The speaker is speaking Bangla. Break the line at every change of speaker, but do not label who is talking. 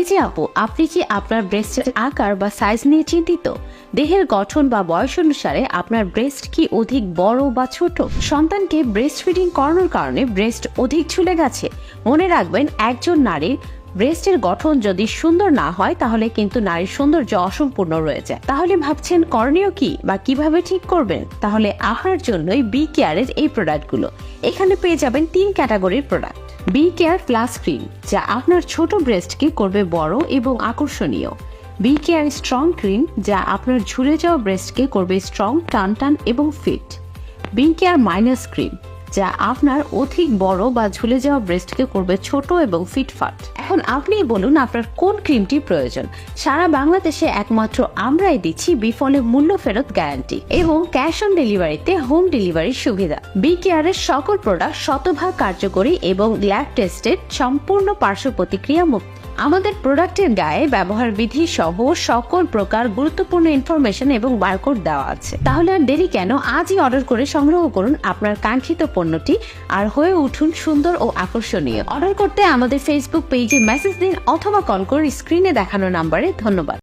যে আপু, আপনি কি আপনার ব্রেস্টের আকার বা সাইজ নিয়ে চিন্তিত? দেহের গঠন বা বয়স অনুসারে আপনার ব্রেস্ট কি অধিক বড় বা ছোট? সন্তানকে ব্রেস্ট ফিডিং করানোর কারণে ব্রেস্ট অধিক ঝুলে গেছে? মনে রাখবেন, একজন নারীর ব্রেস্টের গঠন যদি সুন্দর না হয় তাহলে কিন্তু নারীর সৌন্দর্য অসম্পূর্ণ রয়ে যায়। তাহলে ভাবছেন করণীয় কি বা কিভাবে ঠিক করবেন? তাহলে আপনার জন্যই বি কেয়ারের এই প্রোডাক্টগুলো। এখানে পেয়ে যাবেন 3 ক্যাটাগরির product. B care plus cream, যা আপনার ছোট ব্রেস্টকে করবে বড় এবং আকর্ষণীয়। বি কেয়ার স্ট্রং ক্রিম, যা আপনার ঝুলে যাওয়া ব্রেস্টকে করবে স্ট্রং, টান এবং fit. B care minus cream, যা আপনার অধিক বড় বা ঝুলে যাওয়া ব্রেস্টকে করবে ছোট এবং ফিটফাট। এখন আপনিই বলুন আপনার কোন ক্রিমটি প্রয়োজন। সারা বাংলাদেশে একমাত্র আমরাই দিচ্ছি বিফলে মূল্য ফেরত গ্যারান্টি এবং ক্যাশ অন ডেলিভারিতে হোম ডেলিভারির সুবিধা। বি কেয়ারের সকল প্রোডাক্ট শতভাগ কার্যকরী এবং ল্যাব টেস্টেড, সম্পূর্ণ পার্শ্ব প্রতিক্রিয়া মুক্ত। আমাদের প্রোডাক্টের গায়ে ব্যবহার বিধি সহ সকল প্রকার গুরুত্বপূর্ণ ইনফরমেশন এবং বারকোড দেওয়া আছে। তাহলে আর দেরি কেন, আজই অর্ডার করে সংগ্রহ করুন আপনার কাঙ্ক্ষিত পণ্যটি আর হয়ে উঠুন সুন্দর ও আকর্ষণীয়। অর্ডার করতে আমাদের ফেসবুক পেজে মেসেজ দিন অথবা কল করুন স্ক্রিনে দেখানো নাম্বারে। ধন্যবাদ।